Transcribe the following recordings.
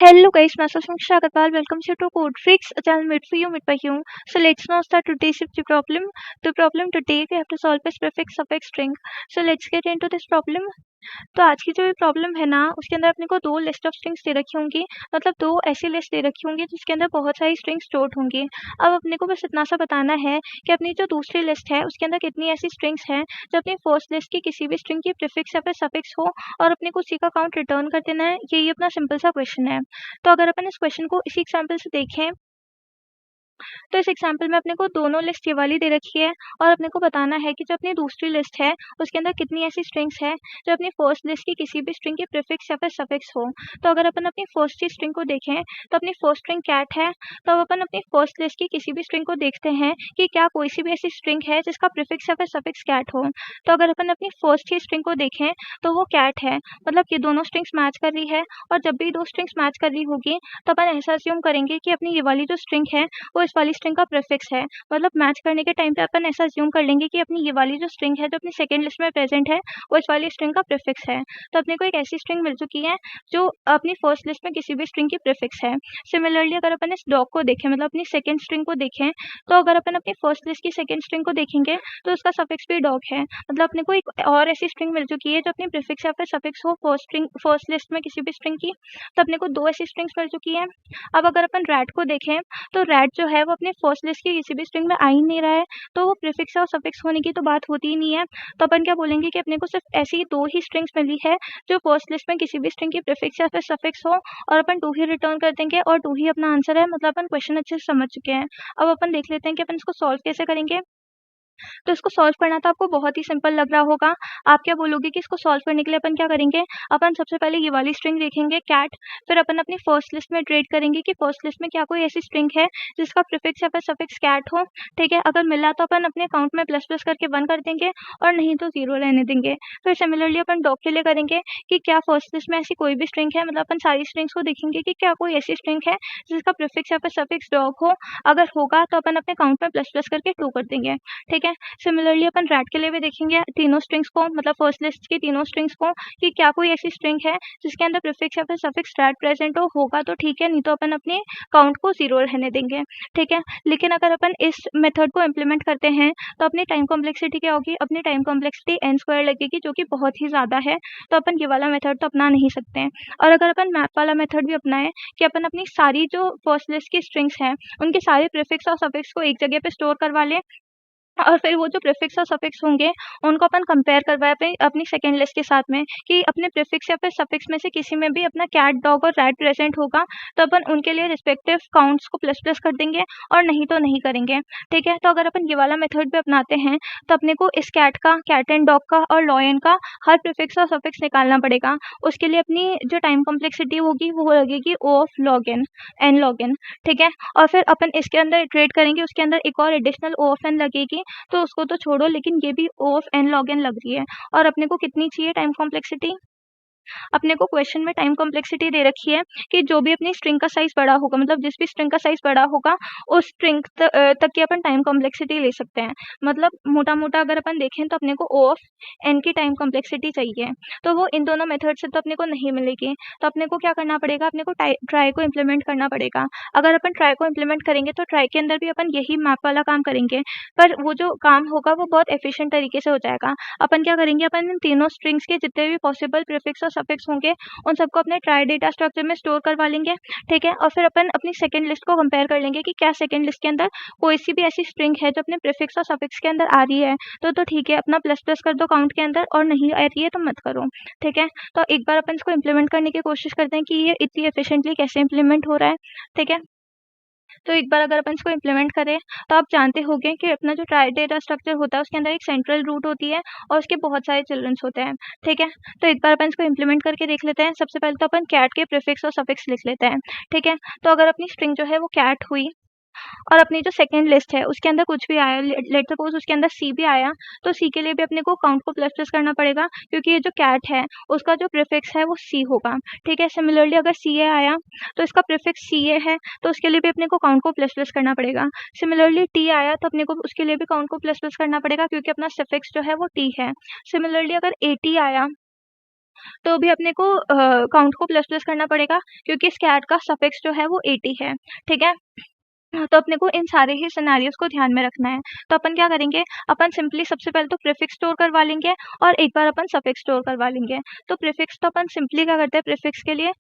Hello guys, myself Samiksha Agarwal. Welcome you to Code Freaks, a channel made for you, made by you. So let's now start today's the problem. The problem today we have to solve is prefix suffix string. So let's get into this problem. तो आज की जो ये problem है ना, उसके अंदर अपने को दो लिस्ट ऑफ स्ट्रिंग्स दे रखी होंगी, मतलब दो ऐसी लिस्ट दे रखी होंगी जिसके अंदर बहुत सारी स्ट्रिंग्स स्टोर्ड होंगी। अब अपने को बस इतना सा बताना है कि अपनी जो दूसरी लिस्ट है उसके अंदर कितनी ऐसी स्ट्रिंग्स हैं जो अपनी फर्स्ट लिस्ट की किसी भी स्ट्रिंग की प्रीफिक्स या फिर सफिक्स हो और अपने को उसी का काउंट रिटर्न कर देना है। यही अपना सिंपल सा क्वेश्चन है। तो अगर अपन इस क्वेश्चन को इसी एग्जाम्पल से देखें तो इस एग्जाम्पल में अपने को दोनों लिस्ट ये वाली दे रखी है और अपने को बताना है कि जो अपनी दूसरी लिस्ट है उसके अंदर कितनी ऐसी स्ट्रिंग्स है जो अपनी फर्स्ट लिस्ट की किसी भी स्ट्रिंग की प्रीफिक्स या फिर सफिक्स हो। तो अगर अपन अपनी फर्स्ट की स्ट्रिंग को देखें तो अपनी फर्स्ट स्ट्रिंग कैट है, तो अब अपन अपनी फर्स्ट लिस्ट की किसी भी स्ट्रिंग को देखते हैं कि क्या कोई सी भी ऐसी स्ट्रिंग है जिसका प्रीफिक्स या फिर सफिक्स कैट हो। तो अगर अपन अपनी फर्स्ट की स्ट्रिंग को देखें तो वो कैट है, मतलब ये दोनों स्ट्रिंग्स मैच कर रही है और जब भी दो स्ट्रिंग्स मैच कर रही होगी तो अपन ऐसा अस्यूम करेंगे कि अपनी ये वाली जो स्ट्रिंग है वो इस वाली स्ट्रिंग का प्रीफिक्स है। मतलब मैच करने के टाइम पे अपन ऐसा अज्यूम कर लेंगे कि अपनी ये वाली जो स्ट्रिंग है जो अपनी सेकंड लिस्ट में प्रेजेंट है वो इस वाली स्ट्रिंग का प्रीफिक्स है। तो अपने को एक ऐसी स्ट्रिंग मिल चुकी है जो अपनी फर्स्ट लिस्ट में किसी भी स्ट्रिंग की प्रीफिक्स है। सिमिलरली अगर अपन इस डॉग को देखें, मतलब अपनी सेकंड स्ट्रिंग को देखें, तो अगर अपन अपनी फर्स्ट लिस्ट की सेकंड स्ट्रिंग को देखेंगे तो उसका सफिक्स भी डॉग है। मतलब अपने को एक और ऐसी स्ट्रिंग मिल चुकी है जो अपनी प्रीफिक्स या फिर सफिक्स हो फर्स्ट लिस्ट में किसी भी स्ट्रिंग की। तो अपने को दो ऐसी स्ट्रिंग्स मिल चुकी है। अब अगर अपन रैट को देखें तो रैट जो है वो अपने फर्स्ट लिस्ट की किसी भी स्ट्रिंग में आ ही नहीं रहा है, तो वो प्रीफिक्स और सफिक्स होने की तो बात होती ही नहीं है। तो अपन क्या बोलेंगे कि अपने को सिर्फ ऐसी दो ही स्ट्रिंग्स मिली है जो फर्स्ट लिस्ट में किसी भी स्ट्रिंग की प्रीफिक्स या फिर सफिक्स हो और अपन टू ही रिटर्न कर देंगे और टू ही अपना आंसर है। मतलब अपन क्वेश्चन अच्छे से समझ चुके हैं। अब अपन देख लेते हैं कि अपन इसको सॉल्व कैसे करेंगे। तो इसको सॉल्व करना तो आपको बहुत ही सिंपल लग रहा होगा। आप क्या बोलोगे कि इसको सॉल्व करने के लिए अपन क्या करेंगे, अपन सबसे पहले ये वाली स्ट्रिंग देखेंगे कैट, फिर अपन अपनी फर्स्ट लिस्ट में ट्रेड करेंगे कि फर्स्ट लिस्ट में क्या कोई ऐसी स्ट्रिंग है जिसका प्रीफिक्स या फिर सफिक्स कैट हो। ठीक है, अगर मिला तो अपन अपने अकाउंट में प्लस प्लस करके 1 कर देंगे और नहीं तो 0 रहने देंगे। फिर सिमिलरली अपन डॉग के लिए करेंगे कि क्या फर्स्ट लिस्ट में ऐसी कोई भी स्ट्रिंग है, मतलब अपन सारी स्ट्रिंग्स को देखेंगे कि क्या कोई ऐसी स्ट्रिंग है जिसका प्रीफिक्स या फिर सफिक्स डॉग हो। अगर होगा तो अपन अपने अकाउंट में प्लस प्लस करके 2 कर देंगे। ठीक है, सिमिलरली अपन रैट के लिए भी देखेंगे तीनों स्ट्रिंग्स को, मतलब फर्स्ट लिस्ट की तीनों स्ट्रिंग्स को कि क्या कोई ऐसी स्ट्रिंग है जिसके अंदर प्रीफिक्स या फिर सफिक्स रैट प्रेजेंट हो। होगा तो ठीक है, नहीं तो अपन अपने काउंट को 0 रहने देंगे। ठीक है, लेकिन अगर अपन इस मेथड को इम्प्लीमेंट करते हैं तो अपनी टाइम कॉम्प्लेक्सिटी क्या होगी, अपनी टाइम कॉम्प्लेक्सिटी n² लगेगी जो कि बहुत ही ज़्यादा है। तो अपन ये वाला मेथड तो अपना नहीं सकते हैं। और अगर अपन मैप वाला मेथड भी अपनाएं कि अपन अपनी सारी जो फर्स्ट लिस्ट की स्ट्रिंग्स हैं उनके सारे प्रीफिक्स और सफिक्स को एक जगह पे स्टोर करवा लें और फिर वो जो प्रीफिक्स और सफिक्स होंगे उनको अपन कंपेयर करवाएं अपनी सेकंड लिस्ट के साथ में कि अपने प्रीफिक्स या फिर सफिक्स में से किसी में भी अपना कैट डॉग और रैट प्रेजेंट होगा तो अपन उनके लिए रिस्पेक्टिव काउंट्स को प्लस प्लस कर देंगे और नहीं तो नहीं करेंगे। ठीक है, तो अगर अपन ये वाला मेथड भी अपनाते हैं तो अपने को इस कैट एंड डॉग का और लॉयन का हर प्रीफिक्स और सफिक्स निकालना पड़ेगा। उसके लिए अपनी जो टाइम कॉम्प्लेक्सिटी होगी वो लगेगी O of log n log n. ठीक है, और फिर अपन इसके अंदर ट्रेड करेंगे, उसके अंदर एक और एडिशनल ओ ऑफ एन लगेगी, तो उसको तो छोड़ो लेकिन ये भी ओ ऑफ एन लॉग एन लग रही है। और अपने को कितनी चाहिए टाइम कॉम्प्लेक्सिटी, अपने को क्वेश्चन में टाइम कॉम्प्लेक्सिटी दे रखी है कि जो भी अपनी स्ट्रिंग का साइज बड़ा होगा, मतलब जिस भी स्ट्रिंग का साइज बड़ा होगा उस स्ट्रिंग तक की अपन टाइम कॉम्प्लेक्सिटी ले सकते हैं। मतलब मोटा मोटा अगर अपन देखें तो अपने को ओ ऑफ एन की टाइम कॉम्प्लेक्सिटी चाहिए, तो वो इन दोनों मेथड से तो अपने को नहीं मिलेगी। तो अपने को क्या करना पड़ेगा, अपने को ट्राई को इम्प्लीमेंट करना पड़ेगा। अगर अपन ट्राई को इम्प्लीमेंट करेंगे तो ट्राई के अंदर भी अपन यही मैप वाला काम करेंगे, पर वो जो काम होगा वो बहुत एफिशिएंट तरीके से हो जाएगा। अपन क्या करेंगे, अपन इन तीनों स्ट्रिंग्स के जितने भी पॉसिबल प्रीफिक्स और सफिक्स होंगे उन सबको अपने ट्राई डेटा स्ट्रक्चर में स्टोर करवा लेंगे। ठीक है, और फिर अपन अपनी सेकंड लिस्ट को कंपेयर कर लेंगे कि क्या सेकंड लिस्ट के अंदर कोई सी भी ऐसी स्ट्रिंग है जो अपने प्रीफिक्स और सफिक्स के अंदर आ रही है तो ठीक है, अपना प्लस प्लस कर दो काउंट के अंदर, और नहीं आ रही है तो मत करो। ठीक है, तो एक बार अपन इसको इम्प्लीमेंट करने की कोशिश करते हैं कि ये इतनी एफिशिएंटली कैसे इम्प्लीमेंट हो रहा है। ठीक है, तो एक बार अगर अपन इसको इम्प्लीमेंट करें तो आप जानते होंगे कि अपना जो ट्राई डेटा स्ट्रक्चर होता है उसके अंदर एक सेंट्रल रूट होती है और उसके बहुत सारे चिल्ड्रंस होते हैं। ठीक है, तो एक बार अपन इसको इम्प्लीमेंट करके देख लेते हैं। सबसे पहले तो अपन कैट के प्रीफिक्स और सफिक्स लिख लेते हैं। ठीक है, तो अगर अपनी स्ट्रिंग जो है वो कैट हुई और अपनी जो सेकंड लिस्ट है उसके अंदर कुछ भी आया, लेट सपोज उसके अंदर सी भी आया, तो सी के लिए भी अपने को काउंट को प्लस प्लस करना पड़ेगा क्योंकि ये जो कैट है उसका जो प्रीफिक्स है वो सी होगा। ठीक है, सिमिलरली अगर सी ए आया तो इसका प्रीफिक्स सी ए है तो उसके लिए भी अपने को काउंट को प्लस प्लस करना पड़ेगा। सिमिलरली टी आया तो अपने को उसके लिए भी काउंट को प्लस प्लस करना पड़ेगा क्योंकि अपना सफिक्स जो है वो टी है। सिमिलरली अगर ए टी आया तो भी अपने को काउंट को प्लस प्लस करना पड़ेगा क्योंकि इस कैट का सफिक्स जो है वो 80 है, ठीक है। तो अपने को इन सारे ही सिनेरियोज को ध्यान में रखना है। तो अपन क्या करेंगे, अपन सिंपली सबसे पहले तो प्रीफिक्स स्टोर करवा लेंगे और एक बार अपन सफिक्स स्टोर करवा लेंगे। तो प्रीफिक्स तो अपन सिंपली क्या करते हैं, प्रीफिक्स के लिए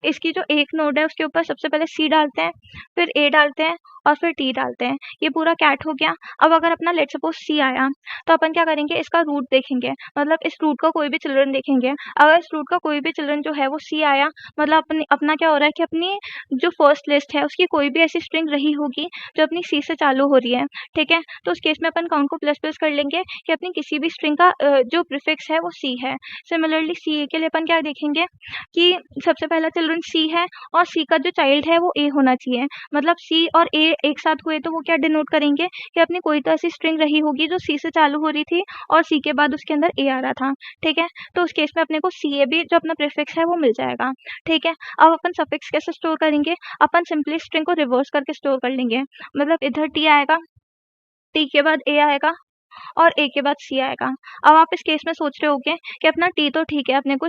इसकी जो एक नोड है उसके ऊपर सबसे पहले सी डालते हैं, फिर ए डालते हैं और फिर टी डालते हैं। ये पूरा कैट हो गया। अब अगर अपना लेट सपोज सी आया तो अपन क्या करेंगे, इसका रूट देखेंगे, मतलब इस रूट का कोई भी चिल्ड्रन देखेंगे। अगर इस रूट का कोई भी चिल्ड्रन जो है वो सी आया, मतलब अपना क्या हो रहा है कि अपनी जो फर्स्ट लिस्ट है उसकी कोई भी ऐसी स्ट्रिंग रही होगी जो अपनी सी से चालू हो रही है, ठीक है। तो उस केस में अपन काउंट को प्लस प्लस कर लेंगे कि अपनी किसी भी स्ट्रिंग का जो प्रीफिक्स है वो सी है। सिमिलरली सी ए के लिए अपन क्या देखेंगे कि सबसे पहला चिल्ड्रन सी है और सी का जो चाइल्ड है वो ए होना चाहिए। मतलब सी और ए एक साथ हुए तो वो क्या डिनोट करेंगे कि अपनी कोई तो ऐसी स्ट्रिंग रही होगी जो सी से चालू हो रही थी और सी के बाद उसके अंदर ए आ रहा था, ठीक है। तो उस केस में अपने को सी ए भी जो अपना प्रीफिक्स है वो मिल जाएगा, ठीक है। अब अपन सफिक्स कैसे स्टोर करेंगे, अपन सिंपली स्ट्रिंग को रिवर्स करके स्टोर कर लेंगे। मतलब इधर टी आएगा, टी के बाद ए आएगा और ए के बाद सी आएगा। अब आप इस केस में सोच रहे होंगे कि अपना टी तो ठीक है, अपने को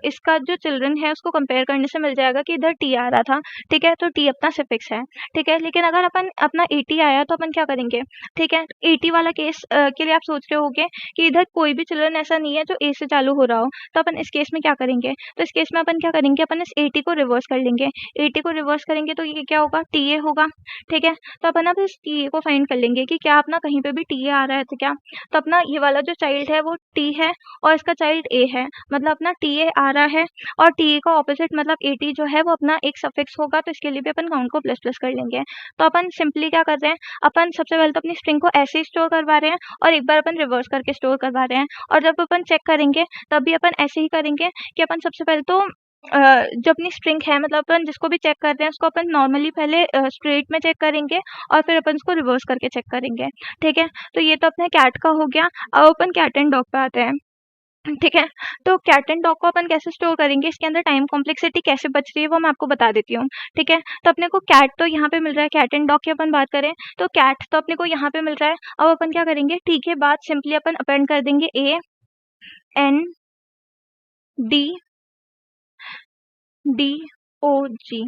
इसका जो चिल्ड्रन है उसको कंपेयर करने से मिल जाएगा कि इधर टी आ रहा था, ठीक है, तो टी अपना सफिक्स है, ठीक है। लेकिन अगर अपन अपना 80 आया तो अपन क्या करेंगे, ठीक है। 80 वाला केस के लिए आप सोच रहे होंगे कि इधर कोई भी चिल्ड्रन ऐसा नहीं है जो ए से चालू हो रहा हो, तो अपन इस केस में क्या करेंगे, तो इस केस में अपन क्या करेंगे, अपन इस 80 को रिवर्स कर लेंगे। 80 को रिवर्स करेंगे तो ये क्या होगा, टी ए होगा, ठीक है। तो अपन अब इस टी ए को फाइंड कर लेंगे कि क्या अपना कहीं पे भी टी ए आ रहा है तो क्या, तो अपना ये वाला जो चाइल्ड है वो टी है और इसका चाइल्ड ए है, मतलब अपना टी ए आ रहा है और टी ए का ऑपोजिट मतलब 80 जो है वो अपना एक सफिक्स होगा, तो इसके लिए भी अपन काउंट को प्लस प्लस कर लेंगे। तो अपन सिंपली क्या कर रहे हैं, अपन सबसे पहले तो अपनी स्ट्रिंग को ऐसे ही स्टोर करवा रहे हैं और एक बार अपन रिवर्स करके स्टोर करवा रहे हैं। और जब अपन चेक करेंगे तब भी अपन ऐसे ही करेंगे कि अपन सबसे पहले तो जो अपनी स्ट्रिंग है, मतलब अपन जिसको भी चेक कर रहे हैं उसको अपन नॉर्मली पहले स्ट्रेट में चेक करेंगे और फिर अपन उसको रिवर्स करके चेक करेंगे, ठीक है। तो ये तो अपने कैट का हो गया। अब अपन कैट एंड डॉग पे आते हैं, ठीक है। तो कैट एंड डॉग को अपन कैसे स्टोर करेंगे, इसके अंदर टाइम कॉम्प्लेक्सिटी कैसे बच रही है वो मैं आपको बता देती हूँ, ठीक है। तो अपने को कैट तो यहाँ पे मिल रहा है, कैट एंड डॉग की अपन बात करें तो कैट तो अपने को यहाँ पे मिल रहा है। अब अपन क्या करेंगे, ठीक है, बाद सिंपली अपन अपेंड कर देंगे ए एन डी डी ओ जी,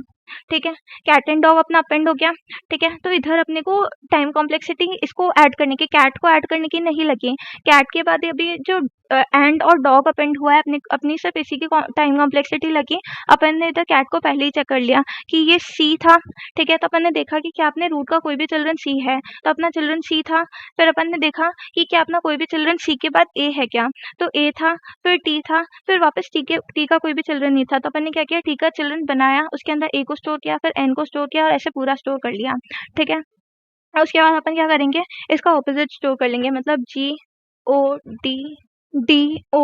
ठीक है। कैट एंड डॉग अपना अपेंड हो गया, ठीक है। तो इधर अपने को टाइम कॉम्प्लेक्सिटी इसको ऐड करने की, कैट को ऐड करने की नहीं लगी। कैट के बाद अभी जो एंड और डॉग अपेंड हुआ है अपनी सिर्फ इसी की टाइम कॉम्प्लेक्सिटी लगी। अपन ने इधर कैट को पहले ही चेक कर लिया कि ये सी था, ठीक है। तो अपन ने देखा कि क्या अपने रूट का कोई भी चिल्ड्रन सी है, तो अपना चिल्ड्रन सी था। फिर अपन ने देखा कि क्या अपना कोई भी चिल्ड्रन सी के बाद ए है क्या, तो ए था, फिर टी था, फिर वापस टी का कोई भी चिल्ड्रन नहीं था। तो अपन ने क्या किया, टी का चिल्ड्रन बनाया, उसके अंदर ए को स्टोर किया, फिर एन को स्टोर किया और ऐसे पूरा स्टोर कर लिया, ठीक है। और उसके बाद अपन क्या करेंगे, इसका ऑपोजिट स्टोर कर लेंगे, मतलब G O D D O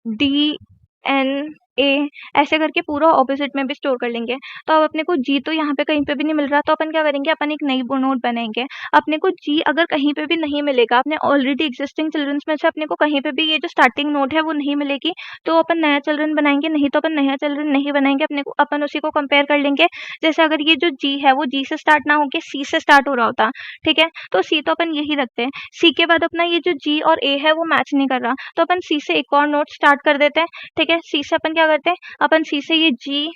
D N A ऐसे करके पूरा ऑपोजिट में भी स्टोर कर लेंगे। तो अब अपने को जी तो यहाँ पे कहीं पे भी नहीं मिल रहा, तो अपन क्या करेंगे, अपन एक नई नोड बनाएंगे। अपने को जी अगर कहीं पे भी नहीं मिलेगा, अपने ऑलरेडी एग्जिस्टिंग चिल्ड्रंस में से अपने को कहीं पे भी ये जो स्टार्टिंग नोड है वो नहीं मिलेगी, तो अपन नया चिल्ड्रन बनाएंगे। नहीं तो अपन नया चिल्ड्रन नहीं बनाएंगे, अपने को अपन उसी को कंपेयर कर लेंगे। जैसे अगर ये जो जी है वो जी से स्टार्ट ना होके सी से स्टार्ट हो रहा होता, ठीक है, तो सी तो अपन यही रखते हैं। सी के बाद अपना ये जो जी और ए है वो मैच नहीं कर रहा, तो अपन सी से एक और नोड स्टार्ट कर देते हैं, ठीक है। सी से अपन क्या करते हैं, अपन सी से ये जी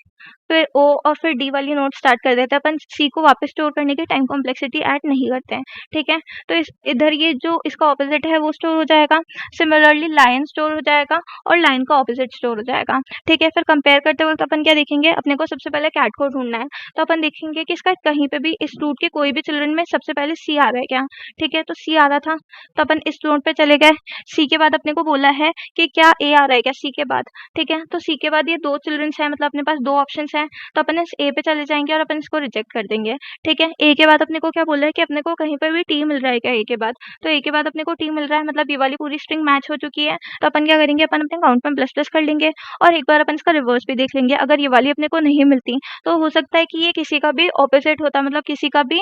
फिर ओ और फिर डी वाली नोट स्टार्ट कर देते हैं। अपन सी को वापस स्टोर करने की टाइम कॉम्प्लेक्सिटी ऐड नहीं करते हैं, ठीक है। तो इधर ये जो इसका ऑपोजिट है वो स्टोर हो जाएगा। सिमिलरली लाइन स्टोर हो जाएगा और लाइन का ऑपोजिट स्टोर हो जाएगा, ठीक है। फिर कंपेयर करते वक्त अपन क्या देखेंगे, अपने को सबसे पहले कैट को ढूंढना है, तो अपन देखेंगे कि इसका कहीं पे भी इस रूट के कोई भी चिल्ड्रन में सबसे पहले सी आ रहा है क्या, ठीक है। तो सी आ रहा था, तो अपन इस नोड पे चले गए। सी के बाद अपने को बोला है कि क्या ए आ रहा है क्या सी के बाद, ठीक है। तो सी के बाद ये दो चिल्ड्रंस हैं, मतलब अपने पास दो ऑप्शंस हैं, तो अपन इस ए पे चले जाएंगे और अपन इसको रिजेक्ट कर देंगे, ठीक है। ए के बाद अपने को क्या बोला है कि अपने को कहीं पे भी टी मिल रहा है क्या ए के बाद, तो ए के बाद अपने को टी मिल रहा है, मतलब ये वाली पूरी स्ट्रिंग मैच हो चुकी है। तो अपन क्या करेंगे, अपन अपने काउंट में प्लस प्लस कर लेंगे और एक बार अपन इसका रिवर्स भी देख लेंगे। अगर ये वाली अपने को नहीं मिलती तो हो सकता है कि ये किसी का भी ऑपोजिट होता, मतलब किसी का भी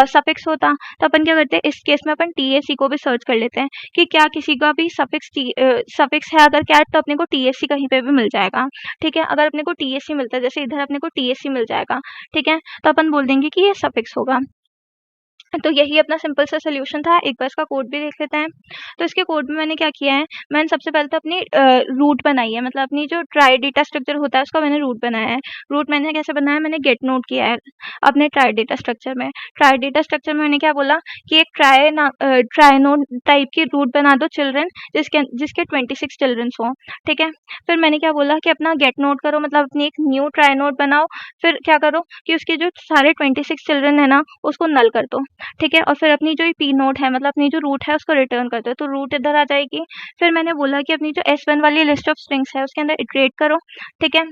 सफिक्स होता। तो अपन क्या करते हैं, इस केस में अपन टी ए सी को भी सर्च कर लेते हैं कि क्या किसी का भी सफिक्स है अगर कैट, तो अपने को टी ए सी कहीं पे भी मिल जाएगा, ठीक है। अगर अपने को टी ए सी मिलता है, जैसे इधर अपने को टी ए सी मिल जाएगा, ठीक है, तो अपन बोल देंगे कि ये सफिक्स होगा। तो यही अपना सिंपल सा सॉल्यूशन था। एक बार इसका कोड भी देख लेते हैं। तो इसके कोड में मैंने क्या किया है, मैंने सबसे पहले तो अपनी रूट बनाई है, मतलब अपनी जो ट्राई डेटा स्ट्रक्चर होता है उसका मैंने रूट बनाया है। रूट मैंने कैसे बनाया है, मैंने गेट नोड किया है अपने ट्राई डेटा स्ट्रक्चर में। ट्राई डेटा स्ट्रक्चर में मैंने क्या बोला कि एक ट्राई नोड टाइप की रूट बना दो चिल्ड्रन जिसके 26 चिल्ड्रंस हों, ठीक है। फिर मैंने क्या बोला कि अपना गेट नोड करो, मतलब अपनी एक न्यू ट्राई नोड बनाओ। फिर क्या करो कि उसके जो सारे 26 चिल्ड्रन है ना उसको नल कर दो, ठीक है। और फिर अपनी जो पी नोड है, मतलब अपनी जो रूट है उसको रिटर्न कर दो, तो रूट इधर आ जाएगी। फिर मैंने बोला कि अपनी जो S1 वाली लिस्ट ऑफ स्ट्रिंग्स है उसके अंदर इटरेट करो, ठीक है।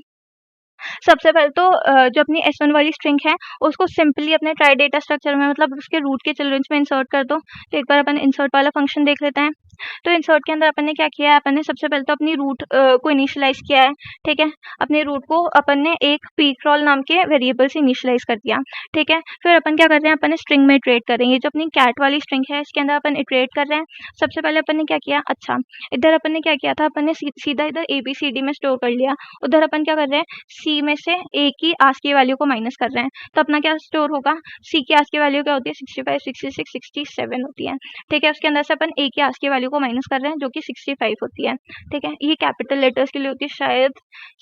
सबसे पहले तो जो अपनी S1 वाली स्ट्रिंग है उसको सिंपली अपने ट्राई डेटा स्ट्रक्चर में, मतलब उसके रूट के चिल्ड्रंस में इंसर्ट कर दो। तो एक बार अपन इंसर्ट वाला फंक्शन देख लेते हैं। तो इंसर्ट के अंदर अपन ने क्या किया है, अपन ने सबसे पहले तो अपनी रूट को इनिशियलाइज किया है, ठीक है। अपने रूट को अपन ने एक pcrawl नाम के वेरिएबल से इनिशियलाइज कर दिया, ठीक है। फिर अपन क्या कर रहे हैं, अपन ने स्ट्रिंग में इटरेट करेंगे। जो अपनी कैट वाली स्ट्रिंग है इसके अंदर अपन इटरेट कर रहे हैं। सबसे पहले अपन ने क्या किया, अच्छा इधर अपन ने क्या किया था, अपन ने सीधा इधर ABCD में स्टोर कर लिया। उधर अपन क्या कर रहे हैं, C में से A की ASCII वैल्यू को माइनस कर रहे हैं। तो अपना क्या स्टोर होगा, C की ASCII वैल्यू क्या होती है, 65, 66, 67 होती है, ठीक है। उसके अंदर से अपन A की ASCII वैल्यू को माइनस कर रहे हैं जो कि 65 होती है, ठीक है। ये कैपिटल लेटर्स के लिए होती है, शायद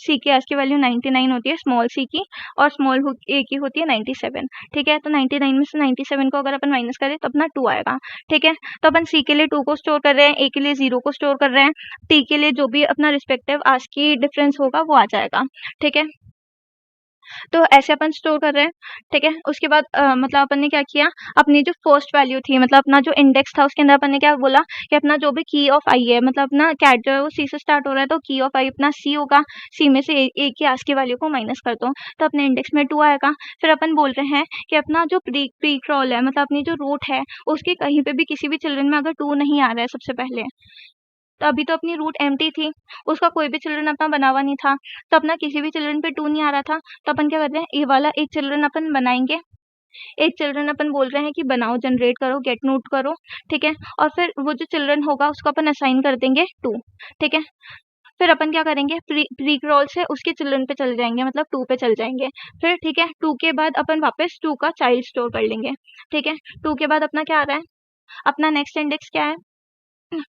C की ASCII वैल्यू 99 होती है स्मॉल c की, और स्मॉल a की होती है 97, ठीक है। तो 99 में से 97 को अगर अपन माइनस करें तो अपना 2 आएगा, ठीक है। तो अपन C के लिए 2 को स्टोर कर रहे हैं, A के लिए 0 को स्टोर कर रहे हैं, T के लिए जो भी अपना रिस्पेक्टिव ASCII डिफरेंस होगा वो आ जाएगा, ठीक है। तो ऐसे अपन स्टोर कर रहे हैं, ठीक है। उसके बाद मतलब अपन ने क्या किया, अपनी जो फर्स्ट वैल्यू थी, मतलब अपना जो इंडेक्स था उसके अंदर अपन ने क्या बोला कि अपना जो भी की ऑफ आई है, मतलब अपना कैट जो है वो सी से स्टार्ट हो रहा है, तो की ऑफ आई अपना सी होगा। सी में से ए की आस्की वैल्यू को माइनस कर दो, तो अपने इंडेक्स में 2 आएगा। फिर अपन बोल रहे हैं कि अपना जो प्री क्रॉल है, मतलब अपनी जो रूट है उसके कहीं पे भी किसी भी चिल्ड्रन में अगर 2 नहीं आ रहा है सबसे पहले, तो अभी तो अपनी रूट एम्प्टी थी, उसका कोई भी चिल्ड्रन अपना बना हुआ नहीं था, तो अपना किसी भी चिल्ड्रन पे 2 नहीं आ रहा था। तो अपन क्या करते हैं, ये वाला एक चिल्ड्रन अपन बनाएंगे, एक चिल्ड्रन अपन बोल रहे हैं कि बनाओ, जनरेट करो, गेट नोट करो, ठीक है। और फिर वो जो चिल्ड्रन होगा उसको अपन असाइन कर देंगे 2, ठीक है। फिर अपन क्या करेंगे, प्री क्रॉल से उसके चिल्ड्रन पे चले जाएंगे, मतलब 2 पे चल जाएंगे। फिर ठीक है, 2 के बाद अपन वापस 2 का चाइल्ड स्टोर कर लेंगे, ठीक है। 2 के बाद अपना क्या आ रहा है, अपना नेक्स्ट इंडेक्स क्या है,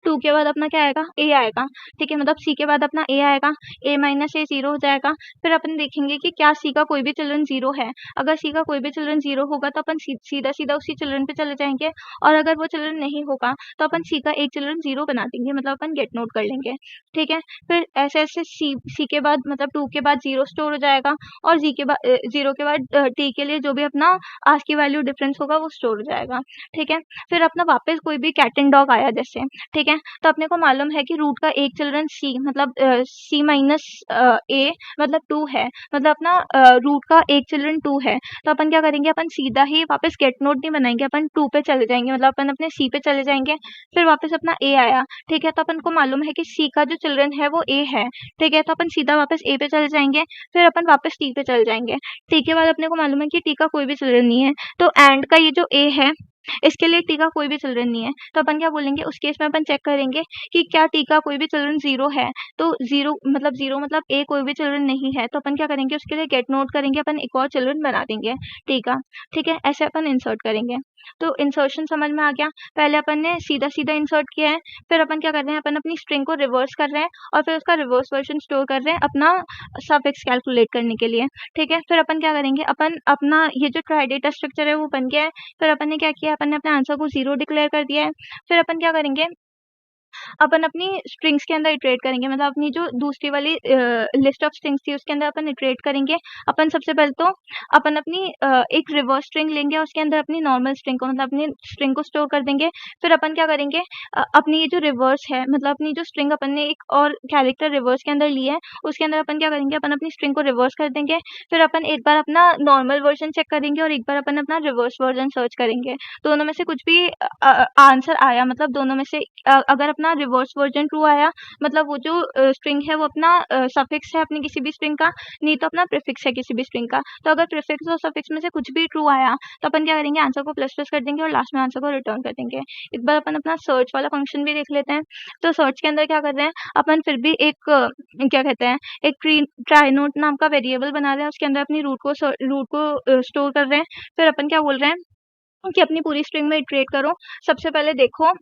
2 के बाद अपना क्या आएगा, ए आएगा, ठीक है। मतलब सी के बाद अपना ए आएगा, ए माइनस ए 0 हो जाएगा। फिर अपन देखेंगे कि क्या सी का कोई भी चिल्ड्रन 0 है। अगर सी का कोई भी चिल्ड्रन 0 होगा तो अपन सीधा सीधा उसी चिल्ड्रन पे चले जाएंगे, और अगर वो चिल्ड्रन नहीं होगा तो अपन सी का एक चिल्ड्रन 0 बना देंगे, मतलब अपन गेट नोट कर लेंगे, ठीक है। फिर ऐसे ऐसे सी के बाद, मतलब 2 के बाद 0 स्टोर हो जाएगा, और जी के बाद 0 के बाद टी के लिए जो भी अपना आज की वैल्यू डिफरेंस होगा वो स्टोर हो जाएगा, ठीक है। फिर अपना वापस कोई भी कैट एंड डॉग आया जैसे, ठीक है। तो अपने को मालूम है कि रूट का एक चिल्ड्रन सी, मतलब सी माइनस ए मतलब 2 है, मतलब अपना रूट का एक चिल्ड्रन 2 है। तो अपन क्या करेंगे, अपन सीधा ही वापस गेट नोट नहीं बनाएंगे, अपन 2 पे चले जाएंगे, मतलब अपन अपने सी पे चले जाएंगे। फिर वापस अपना ए आया, ठीक है। तो अपन को मालूम है कि सी का जो चिल्ड्रन है वो ए है, ठीक है। तो अपन सीधा वापस ए पे चले जाएंगे, फिर अपन वापस टी पे चले जाएंगे। टी के बाद अपने को मालूम है कि टी का कोई भी चिल्ड्रन नहीं है, तो एंड का ये जो ए है इसके लिए टी का कोई भी चिल्ड्रन नहीं है। तो अपन क्या बोलेंगे, उस केस में अपन चेक करेंगे कि क्या टी का कोई भी चिल्ड्रन 0 है। तो 0 मतलब ए कोई भी चिल्ड्रन नहीं है, तो अपन क्या करेंगे, उसके लिए गेट नोट करेंगे, अपन एक और चिल्ड्रन बना देंगे टी का, ठीक है। ऐसे अपन इंसर्ट करेंगे। तो इंसर्शन समझ में आ गया। पहले अपन ने सीधा सीधा इंसर्ट किया है, फिर अपन क्या कर रहे हैं, अपन अपनी स्ट्रिंग को रिवर्स कर रहे हैं, और फिर उसका रिवर्स वर्जन स्टोर कर रहे हैं अपना सफिक्स कैलकुलेट करने के लिए, ठीक है। फिर अपन क्या करेंगे, अपन अपना ये जो ट्राई डेटा स्ट्रक्चर है वो बन गया है। फिर अपन ने क्या किया, अपन ने अपने आंसर को 0 डिक्लेयर कर दिया है। फिर अपन क्या करेंगे, अपन अपनी स्ट्रिंग्स के अंदर इटरेट करेंगे, मतलब अपनी जो दूसरी वाली लिस्ट ऑफ स्ट्रिंग्स थी उसके अंदर अपन इटरेट करेंगे। अपन सबसे पहले तो अपन अपनी एक रिवर्स स्ट्रिंग लेंगे, उसके अंदर अपनी नॉर्मल स्ट्रिंग को, मतलब अपनी स्ट्रिंग को स्टोर कर देंगे। फिर अपन क्या करेंगे, अपनी ये जो रिवर्स है, मतलब अपनी जो स्ट्रिंग अपन ने एक और कैरेक्टर रिवर्स के अंदर लिया है, उसके अंदर अपन क्या करेंगे, अपन अपनी स्ट्रिंग को रिवर्स कर देंगे। फिर अपन एक बार अपना नॉर्मल वर्जन चेक करेंगे, और एक बार अपन अपना रिवर्स वर्जन सर्च करेंगे। दोनों में से कुछ भी आंसर आया, मतलब दोनों में से अगर अपना रिवर्स वर्जन ट्रू आया, मतलब वो जो स्ट्रिंग है वो अपना सफिक्स है अपनी किसी भी स्ट्रिंग का, नहीं तो अपना प्रीफिक्स है किसी भी स्ट्रिंग का। तो अगर प्रीफिक्स और सफिक्स में से कुछ भी ट्रू आया तो अपन क्या करेंगे, आंसर को प्लस प्लस कर देंगे और लास्ट में आंसर को रिटर्न कर देंगे। एक बार अपन अपना सर्च वाला फंक्शन भी देख लेते हैं। तो सर्च के अंदर क्या कर रहे हैं, अपन फिर भी एक क्या कहते हैं, एक ट्राई नोट नाम का वेरिएबल बना रहे हैं, उसके अंदर अपनी रूट को स्टोर कर रहे हैं। फिर अपन क्या बोल रहे हैं, कि अपनी पूरी स्ट्रिंग में इटरेट करो। सबसे पहले देखो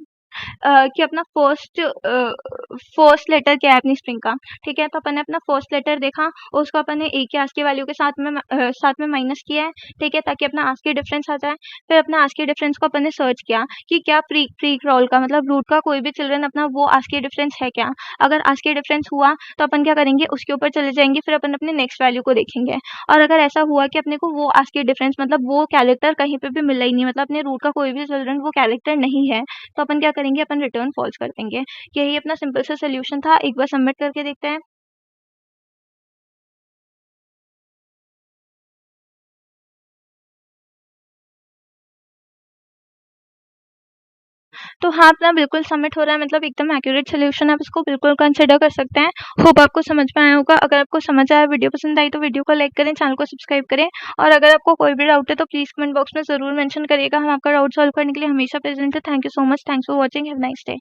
कि अपना फर्स्ट लेटर क्या है अपनी स्ट्रिंग का, ठीक है। तो अपन ने अपना फर्स्ट लेटर देखा, उसको अपन ने ए की आस्की वैल्यू के साथ में माइनस किया है, ठीक है, ताकि अपना आस्की डिफरेंस आ जाए। फिर अपना आस्की डिफरेंस को अपन ने सर्च किया कि क्या प्री क्रॉल का मतलब रूट का कोई भी चिल्ड्रन अपना वो आस्की डिफरेंस है क्या। अगर आस्की डिफरेंस हुआ तो अपन क्या करेंगे, उसके ऊपर चले जाएंगे, फिर अपन अपने नेक्स्ट वैल्यू को देखेंगे। और अगर ऐसा हुआ कि अपने को वो आस्की डिफरेंस मतलब वो कैरेक्टर कहीं पे भी मिला ही नहीं, मतलब अपने रूट का कोई भी चिल्ड्रन वो कैरेक्टर नहीं है, तो अपन क्या करेंगे, अपन रिटर्न फॉल्स कर देंगे। यही अपना सिंपल सा सोल्यूशन था। एक बार सबमिट करके देखते हैं। तो हाँ, अपना बिल्कुल सबमिट हो रहा है, मतलब एकदम एक्यूरेट सोल्यूशन, आप इसको बिल्कुल कंसिडर कर सकते हैं। होप आपको समझ में आया होगा। अगर आपको समझ आया, वीडियो पसंद आई तो वीडियो को लाइक करें, चैनल को सब्सक्राइब करें। और अगर आपको कोई भी डाउट है तो प्लीज़ कमेंट बॉक्स में ज़रूर मेंशन करिएगा, हम आपका डाउट सॉल्व करने के लिए हमेशा प्रेजेंट है। Thank you so much, thanks for watching, have a nice day.